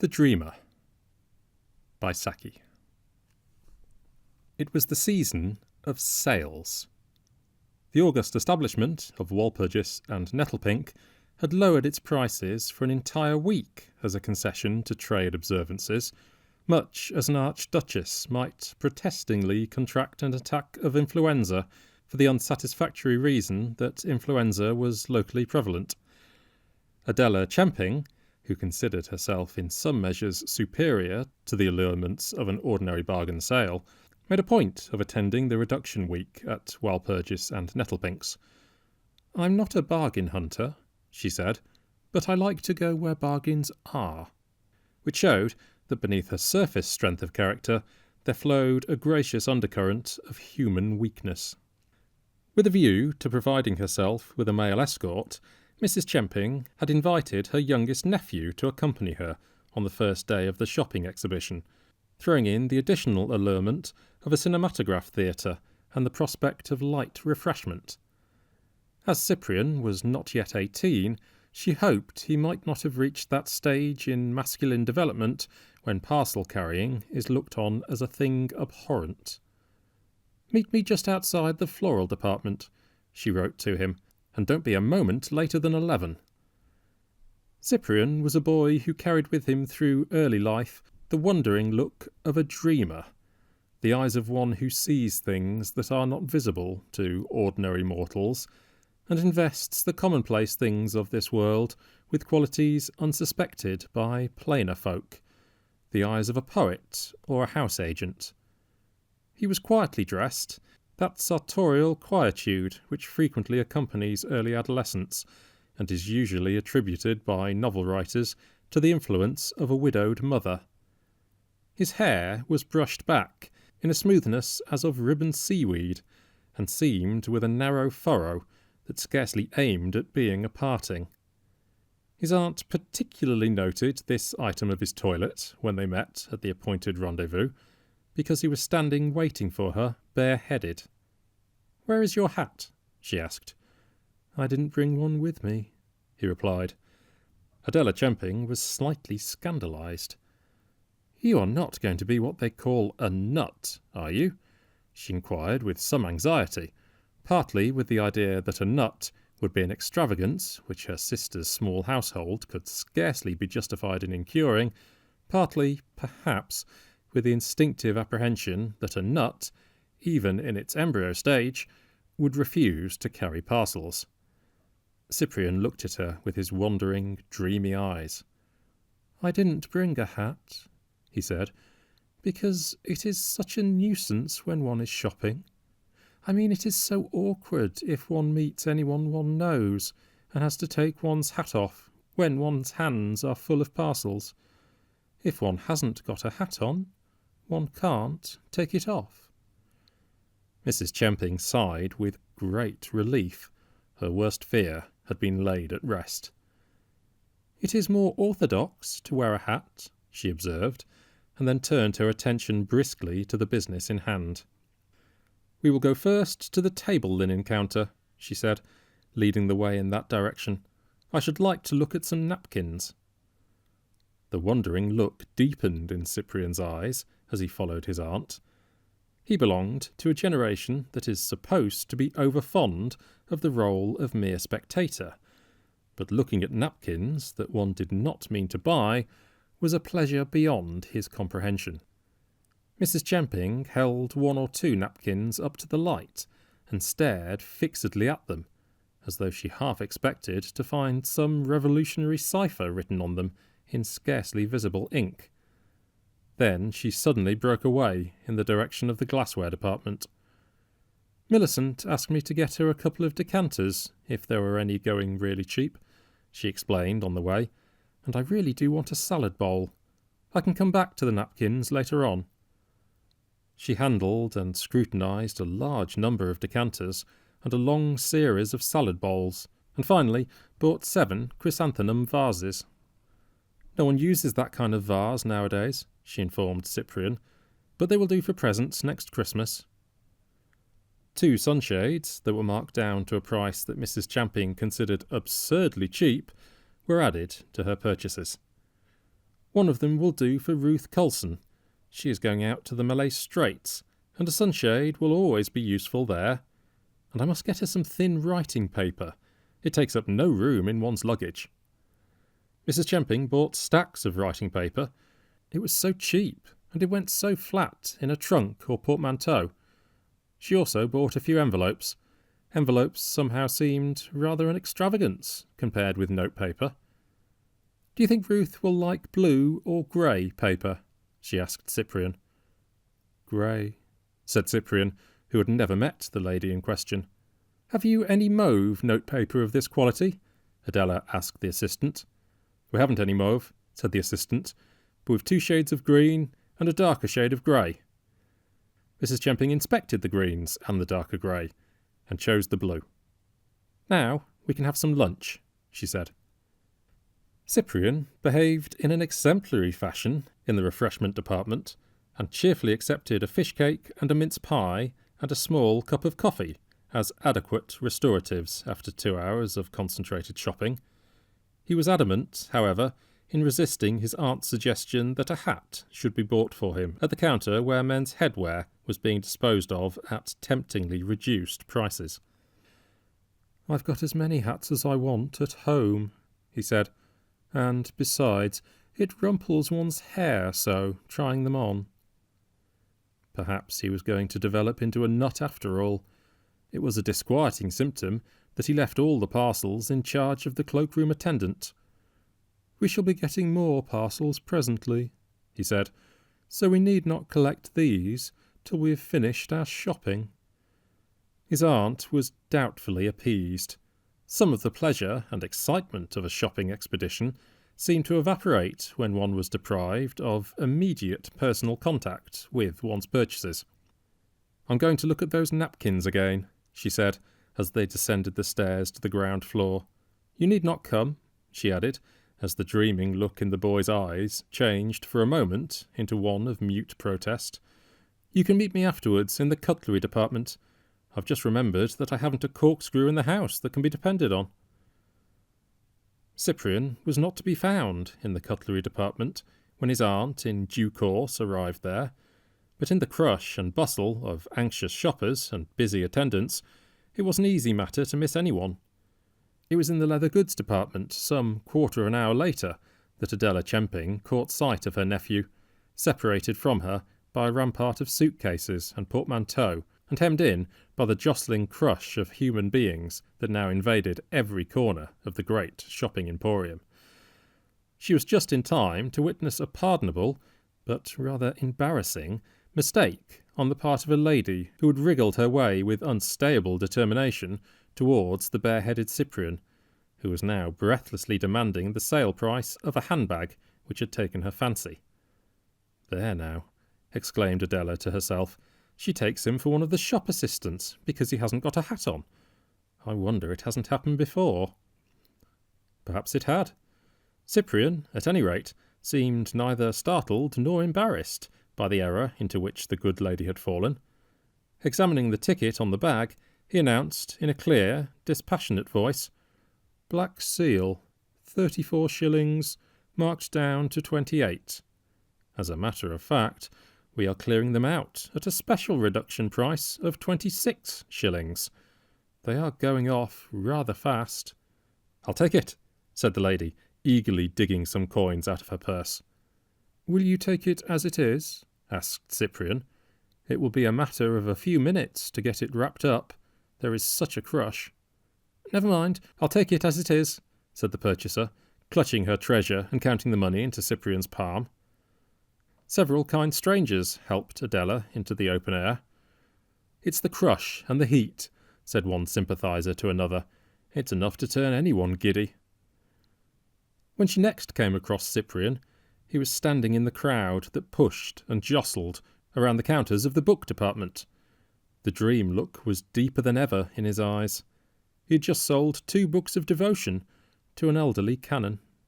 The Dreamer by Saki. It was the season of sales. The august establishment of Walpurgis and Nettlepink had lowered its prices for an entire week as a concession to trade observances, much as an archduchess might protestingly contract an attack of influenza for the unsatisfactory reason that influenza was locally prevalent. Adela Chemping, who considered herself in some measures superior to the allurements of an ordinary bargain sale, made a point of attending the reduction week at Walpurgis and Nettlepink's. "I'm not a bargain hunter," she said, "but I like to go where bargains are," which showed that beneath her surface strength of character there flowed a gracious undercurrent of human weakness. With a view to providing herself with a male escort, Mrs. Chemping had invited her youngest nephew to accompany her on the first day of the shopping exhibition, throwing in the additional allurement of a cinematograph theatre and the prospect of light refreshment. As Cyprian was not yet 18, she hoped he might not have reached that stage in masculine development when parcel carrying is looked on as a thing abhorrent. "Meet me just outside the floral department," she wrote to him, "and don't be a moment later than 11. Cyprian was a boy who carried with him through early life the wondering look of a dreamer, the eyes of one who sees things that are not visible to ordinary mortals, and invests the commonplace things of this world with qualities unsuspected by plainer folk, the eyes of a poet or a house agent. He was quietly dressed, that sartorial quietude which frequently accompanies early adolescence, and is usually attributed by novel writers to the influence of a widowed mother. His hair was brushed back in a smoothness as of ribboned seaweed, and seamed with a narrow furrow that scarcely aimed at being a parting. His aunt particularly noted this item of his toilet when they met at the appointed rendezvous, because he was standing waiting for her, bareheaded. "Where is your hat?" she asked. "I didn't bring one with me," he replied. Adela Chemping was slightly scandalised. "You are not going to be what they call a nut, are you?" she inquired with some anxiety, partly with the idea that a nut would be an extravagance which her sister's small household could scarcely be justified in incurring, partly, perhaps, with the instinctive apprehension that a nut, even in its embryo stage, would refuse to carry parcels. Cyprian looked at her with his wandering, dreamy eyes. "I didn't bring a hat," he said, "because it is such a nuisance when one is shopping. I mean, it is so awkward if one meets anyone one knows and has to take one's hat off when one's hands are full of parcels. If one hasn't got a hat on, one can't take it off." Mrs. Chemping sighed with great relief. Her worst fear had been laid at rest. "It is more orthodox to wear a hat," she observed, and then turned her attention briskly to the business in hand. "We will go first to the table linen counter," she said, leading the way in that direction. "I should like to look at some napkins." The wondering look deepened in Cyprian's eyes as he followed his aunt. He belonged to a generation that is supposed to be overfond of the role of mere spectator, but looking at napkins that one did not mean to buy was a pleasure beyond his comprehension. Mrs. Chemping held one or two napkins up to the light and stared fixedly at them, as though she half expected to find some revolutionary cipher written on them in scarcely visible ink. Then she suddenly broke away in the direction of the glassware department. "Millicent asked me to get her a couple of decanters, if there were any going really cheap," she explained on the way, "and I really do want a salad bowl. I can come back to the napkins later on." She handled and scrutinised a large number of decanters and a long series of salad bowls, and finally bought 7 chrysanthemum vases. "No one uses that kind of vase nowadays," she informed Cyprian, "but they will do for presents next Christmas." 2 sunshades that were marked down to a price that Mrs. Chemping considered absurdly cheap were added to her purchases. One of them will do for Ruth Coulson. She is going out to the Malay Straits, and a sunshade will always be useful there. And I must get her some thin writing paper. It takes up no room in one's luggage. Mrs. Chemping bought stacks of writing paper. It was so cheap, and it went so flat in a trunk or portmanteau. She also bought a few envelopes. Envelopes somehow seemed rather an extravagance compared with notepaper. "Do you think Ruth will like blue or grey paper?" she asked Cyprian. "Grey," said Cyprian, who had never met the lady in question. "Have you any mauve notepaper of this quality?" Adela asked the assistant. "We haven't any mauve," said the assistant, "but we've 2 shades of green and a darker shade of grey." Mrs. Chemping inspected the greens and the darker grey, and chose the blue. "Now we can have some lunch," she said. Cyprian behaved in an exemplary fashion in the refreshment department, and cheerfully accepted a fish cake and a mince pie and a small cup of coffee as adequate restoratives after 2 hours of concentrated shopping. He was adamant, however, in resisting his aunt's suggestion that a hat should be bought for him at the counter where men's headwear was being disposed of at temptingly reduced prices. "I've got as many hats as I want at home," he said, "and, besides, it rumples one's hair so, trying them on." Perhaps he was going to develop into a nut after all. It was a disquieting symptom that he left all the parcels in charge of the cloakroom attendant. "We shall be getting more parcels presently," he said, "so we need not collect these till we have finished our shopping." His aunt was doubtfully appeased. Some of the pleasure and excitement of a shopping expedition seemed to evaporate when one was deprived of immediate personal contact with one's purchases. "I'm going to look at those napkins again," she said, as they descended the stairs to the ground floor. "You need not come," she added, as the dreaming look in the boy's eyes changed for a moment into one of mute protest. "You can meet me afterwards in the cutlery department. I've just remembered that I haven't a corkscrew in the house that can be depended on." Cyprian was not to be found in the cutlery department when his aunt in due course arrived there, but in the crush and bustle of anxious shoppers and busy attendants, it was an easy matter to miss anyone. It was in the leather goods department, some quarter of an hour later, that Adela Chemping caught sight of her nephew, separated from her by a rampart of suitcases and portmanteaux, and hemmed in by the jostling crush of human beings that now invaded every corner of the great shopping emporium. She was just in time to witness a pardonable, but rather embarrassing, mistake on the part of a lady who had wriggled her way with unstable determination towards the bare-headed Cyprian, who was now breathlessly demanding the sale price of a handbag which had taken her fancy. "There now," exclaimed Adela to herself, "she takes him for one of the shop assistants because he hasn't got a hat on. I wonder it hasn't happened before." Perhaps it had. Cyprian, at any rate, seemed neither startled nor embarrassed by the error into which the good lady had fallen. Examining the ticket on the bag, he announced, in a clear, dispassionate voice, "Black Seal, 34 shillings, marked down to 28. As a matter of fact, we are clearing them out at a special reduction price of 26 shillings. They are going off rather fast." "I'll take it," said the lady, eagerly digging some coins out of her purse. "Will you take it as it is?" asked Cyprian. "It will be a matter of a few minutes to get it wrapped up. There is such a crush." "Never mind, I'll take it as it is," said the purchaser, clutching her treasure and counting the money into Cyprian's palm. Several kind strangers helped Adela into the open air. "It's the crush and the heat," said one sympathiser to another. "It's enough to turn anyone giddy." When she next came across Cyprian, he was standing in the crowd that pushed and jostled around the counters of the book department. The dream look was deeper than ever in his eyes. He had just sold 2 books of devotion to an elderly canon.